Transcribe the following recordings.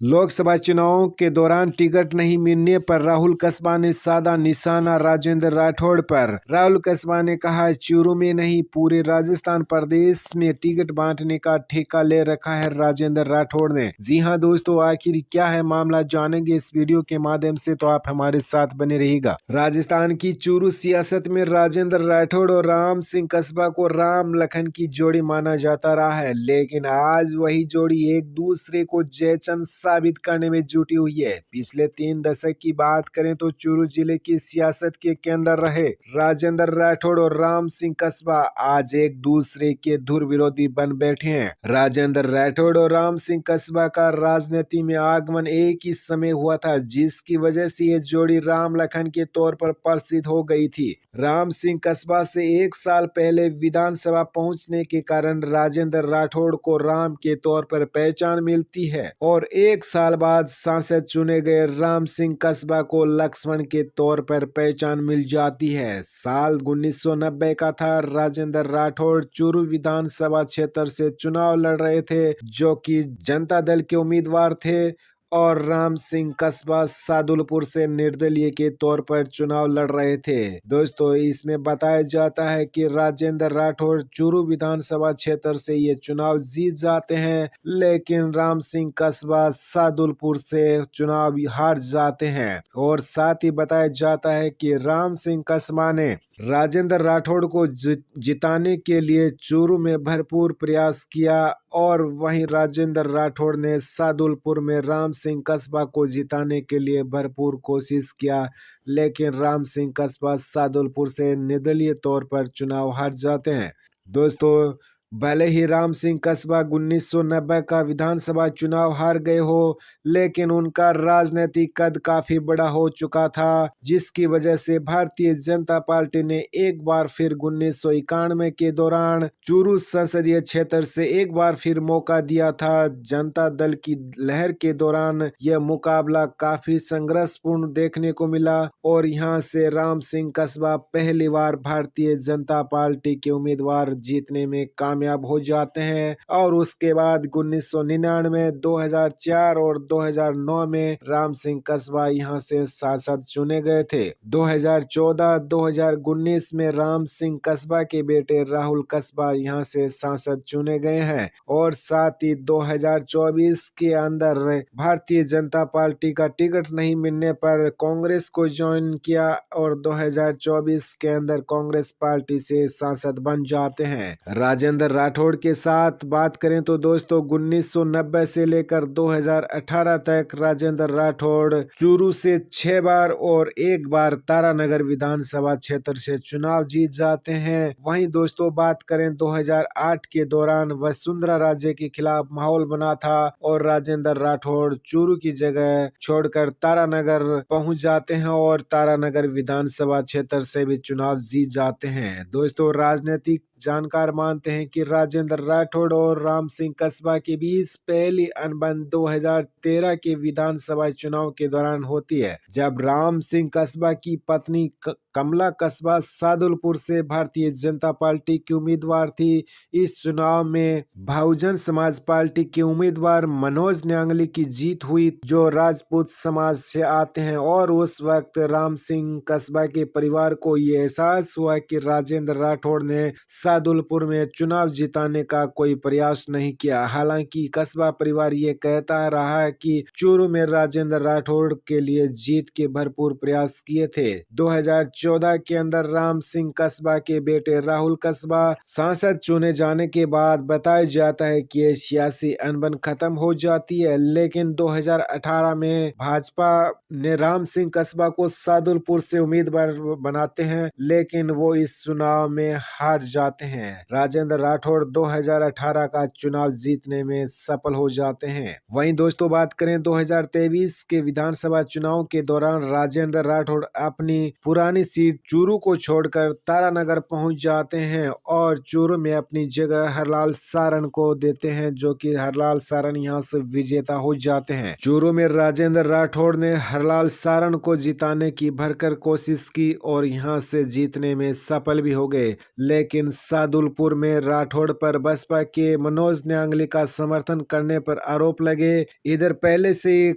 लोकसभा चुनाव के दौरान टिकट नहीं मिलने पर राहुल कस्बा ने साधा निशाना राजेंद्र राठौड़ पर। राहुल कस्बा ने कहा, चूरू में नहीं पूरे राजस्थान प्रदेश में टिकट बांटने का ठेका ले रखा है राजेंद्र राठौड़ ने। जी हां दोस्तों, आखिर क्या है मामला जानेंगे इस वीडियो के माध्यम से, तो आप हमारे साथ बने रहिएगा। राजस्थान की चूरू सियासत में राजेंद्र राठौड़ और राम सिंह कस्बा को राम लखन की जोड़ी माना जाता रहा है, लेकिन आज वही जोड़ी एक दूसरे को जयचंद साबित करने में जुटी हुई है। पिछले 3 दशक की बात करें तो चूरू जिले की सियासत के केंद्र रहे राजेंद्र राठौड़ और राम सिंह कस्बा आज एक दूसरे के धुर विरोधी बन बैठे हैं। राजेंद्र राठौड़ और राम सिंह कस्बा का राजनीति में आगमन एक ही समय हुआ था, जिसकी वजह से ये जोड़ी राम लखन के तौर पर प्रसिद्ध हो गई थी। राम सिंह कस्बा से 1 साल पहले विधानसभा पहुंचने के कारण राजेंद्र राठौड़ को राम के तौर पर पहचान मिलती है और 1 साल बाद सांसद चुने गए राम सिंह कस्बा को लक्ष्मण के तौर पर पहचान मिल जाती है। साल 1990 का था। राजेंद्र राठौड़ चूरू विधानसभा क्षेत्र से चुनाव लड़ रहे थे, जो कि जनता दल के उम्मीदवार थे, और राम सिंह कस्बा सादुलपुर से निर्दलीय के तौर पर चुनाव लड़ रहे थे। दोस्तों, इसमें बताया जाता है कि राजेंद्र राठौड़ चूरू विधानसभा क्षेत्र से ये चुनाव जीत जाते हैं, लेकिन राम सिंह कस्बा सादुलपुर से चुनाव हार जाते हैं। और साथ ही बताया जाता है कि राम सिंह कस्बा ने राजेंद्र राठौड़ को जिताने के लिए चूरू में भरपूर प्रयास किया, और वहीं राजेंद्र राठौड़ ने सादुलपुर में राम सिंह कस्बा को जिताने के लिए भरपूर कोशिश किया, लेकिन राम सिंह कस्बा सादुलपुर से निर्दलीय तौर पर चुनाव हार जाते हैं। दोस्तों, भले ही राम सिंह कस्बा 1990 का विधानसभा चुनाव हार गए हो, लेकिन उनका राजनीतिक कद काफी बड़ा हो चुका था, जिसकी वजह से भारतीय जनता पार्टी ने एक बार फिर 1991 के दौरान चूरू संसदीय क्षेत्र से एक बार फिर मौका दिया था। जनता दल की लहर के दौरान यह मुकाबला काफी संघर्षपूर्ण देखने को मिला और यहां से राम सिंह कस्बा पहली बार भारतीय जनता पार्टी के उम्मीदवार जीतने में कामयाब हो जाते हैं। और उसके बाद 1999, 2004 और 2009 में राम सिंह कस्बा यहां से सांसद चुने गए थे। 2014-2019 में राम सिंह कस्बा के बेटे राहुल कस्बा यहां से सांसद चुने गए हैं, और साथ ही 2024 के अंदर भारतीय जनता पार्टी का टिकट नहीं मिलने पर कांग्रेस को ज्वाइन किया और 2024 के अंदर कांग्रेस पार्टी से सांसद बन जाते हैं। राजेंद्र राठौड़ के साथ बात करें तो दोस्तों, 1990 से लेकर 2018 तक राजेंद्र राठौड़ चूरू से 6 बार और 1 बार तारानगर विधानसभा क्षेत्र से चुनाव जीत जाते हैं। वहीं दोस्तों, बात करें 2008 के दौरान वसुंधरा राजे के खिलाफ माहौल बना था और राजेंद्र राठौड़ चूरू की जगह छोड़कर तारानगर पहुंच जाते हैं और तारानगर विधानसभा क्षेत्र से भी चुनाव जीत जाते हैं। दोस्तों, राजनीतिक जानकार मानते हैं कि राजेंद्र राठौड़ और राम सिंह कस्बा के बीच पहली अनबन 2013 के विधानसभा चुनाव के दौरान होती है, जब राम सिंह कस्बा की पत्नी कमला कस्बा सादुलपुर से भारतीय जनता पार्टी की उम्मीदवार थी। इस चुनाव में बहुजन समाज पार्टी के उम्मीदवार मनोज न्यांगली की जीत हुई, जो राजपूत समाज से आते हैं, और उस वक्त राम सिंह कस्बा के परिवार को ये एहसास हुआ कि राजेंद्र राठौड़ ने सादुलपुर में चुनाव जिताने का कोई प्रयास नहीं किया। हालांकि कस्बा परिवार ये कहता रहा है कि चूरू में राजेंद्र राठौड़ के लिए जीत के भरपूर प्रयास किए थे। 2014 के अंदर राम सिंह कस्बा के बेटे राहुल कस्बा सांसद चुने जाने के बाद बताया जाता है कि ये सियासी अनबन खत्म हो जाती है, लेकिन 2018 में भाजपा ने राम सिंह कस्बा को सादुलपुर से उम्मीदवार बनाते हैं, लेकिन वो इस चुनाव में हार जाते हैं। राजेंद्र राठौड़ 2018 का चुनाव जीतने में सफल हो जाते हैं। वहीं दोस्तों, बात करें 2023 के विधानसभा चुनाव के दौरान राजेंद्र राठौड़ अपनी पुरानी सीट चूरू को छोड़कर तारानगर पहुंच जाते हैं और चूरू में अपनी जगह हरलाल सारण को देते हैं, जो कि हरलाल सारण यहां से विजेता हो जाते हैं। चूरू में राजेंद्र राठौड़ ने हरलाल सारण को जिताने की भरकर कोशिश की और यहां से जीतने में सफल भी हो गए, लेकिन सादुलपुर में राठौड़ पर बसपा के मनोज न्यांगली का समर्थन करने पर आरोप लगे। इधर पहले से ही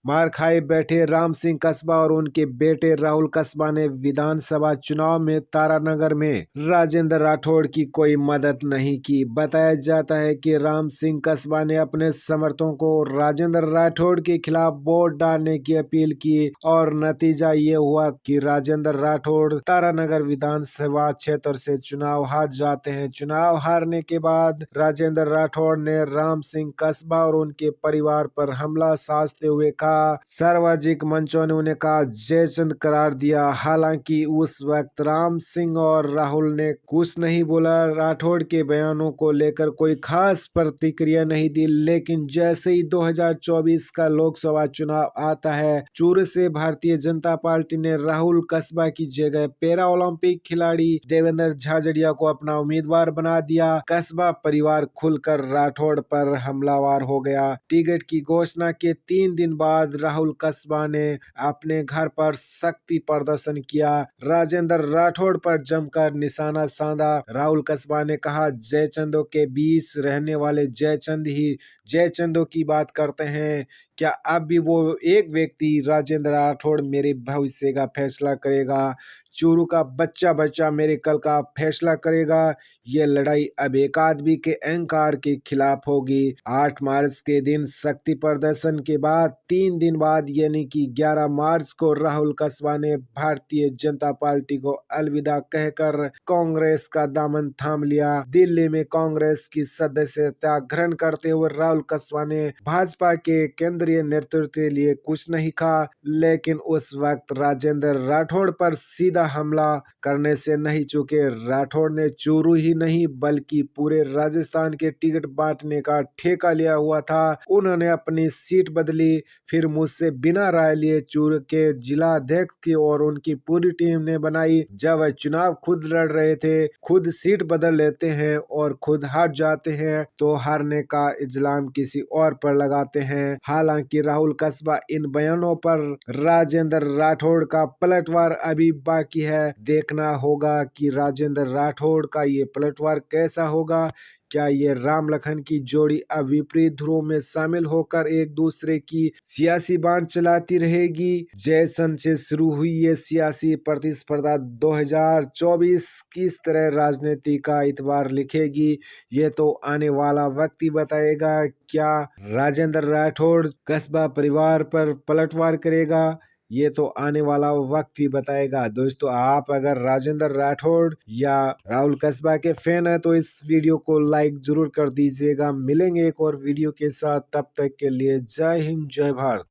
मार खाए बैठे राम सिंह कस्बा और उनके बेटे राहुल कस्बा ने विधानसभा चुनाव में तारानगर में राजेंद्र राठौड़ की कोई मदद नहीं की। बताया जाता है कि राम सिंह कस्बा ने अपने समर्थकों को राजेंद्र राठौड़ के खिलाफ वोट डालने की अपील की और नतीजा ये हुआ कि राजेंद्र राठौड़ तारानगर विधानसभा क्षेत्र से चुनाव हार जाते हैं। चुनाव हारने के बाद राजेंद्र राठौड़ ने राम सिंह कस्बा और उनके परिवार पर हमला साधते हुए कहा, सार्वजनिक मंचों ने उन्हें कहा जयचंद करार दिया। हालांकि उस वक्त राम सिंह और राहुल ने कुछ नहीं बोला। राठौड़ के बयानों को लेकर कोई खास प्रतिक्रिया नहीं दी, लेकिन जैसे ही 2024 का लोकसभा चुनाव आता है, चूरू से भारतीय जनता पार्टी ने राहुल कस्बा की जगह पैरा ओलंपिक खिलाड़ी देवेंद्र झाझड़िया को अपना उम्मीदवार बना दिया। कस्बा परिवार खुलकर राठौड़ पर हमलावर हो गया। टिकट की घोषणा के 3 दिन बाद राहुल कस्बा ने अपने घर पर शक्ति प्रदर्शन किया। राजेंद्र राठौड़ पर जमकर निशाना साधा। राहुल कस्बा ने कहा, जयचंदों के बीच रहने वाले जयचंद ही जयचंदों की बात करते हैं। क्या अब भी वो एक व्यक्ति राजेंद्र राठौड़ मेरे भविष्य का फैसला करेगा? चूरू का बच्चा बच्चा मेरे कल का फैसला करेगा। ये लड़ाई अब एक आदमी के अहंकार के खिलाफ होगी। 8 मार्च के दिन शक्ति प्रदर्शन के बाद 3 दिन बाद यानी कि 11 मार्च को राहुल कस्बा ने भारतीय जनता पार्टी को अलविदा कहकर कांग्रेस का दामन थाम लिया। दिल्ली में कांग्रेस की सदस्यता ग्रहण करते हुए राहुल कस्बा ने भाजपा के केंद्रीय नेतृत्व के लिए कुछ नहीं कहा, लेकिन उस वक्त राजेंद्र राठौड़ पर सीधा हमला करने से नहीं चूके। राठौड़ ने चूरू ही नहीं बल्कि पूरे राजस्थान के टिकट बांटने का ठेका लिया हुआ था। उन्होंने अपनी सीट बदली, फिर मुझसे बिना राय लिए चूरू के जिला अध्यक्ष की और उनकी पूरी टीम ने बनाई। जब वह चुनाव खुद लड़ रहे थे, खुद सीट बदल लेते हैं और खुद हार जाते हैं तो हारने का इल्जाम किसी और पर लगाते हैं। हालांकि राहुल कस्बा इन बयानों पर राजेंद्र राठौड़ का पलटवार अभी बाकी है। देखना होगा कि राजेंद्र राठौड़ का ये पलटवार कैसा होगा। क्या ये राम लखन की जोड़ी अब विपरीत ध्रुव में शामिल होकर एक दूसरे की सियासी बांध चलाती रहेगी? जैसन से शुरू हुई ये सियासी प्रतिस्पर्धा 2024 किस तरह राजनीति का इतबार लिखेगी, ये तो आने वाला वक्त ही बताएगा। क्या राजेंद्र राठौड़ कस्बा परिवार पर पलटवार करेगा? ये तो आने वाला वक्त ही बताएगा। दोस्तों, आप अगर राजेंद्र राठौड़ या राहुल कस्बा के फैन है तो इस वीडियो को लाइक जरूर कर दीजिएगा। मिलेंगे एक और वीडियो के साथ, तब तक के लिए जय हिंद जय भारत।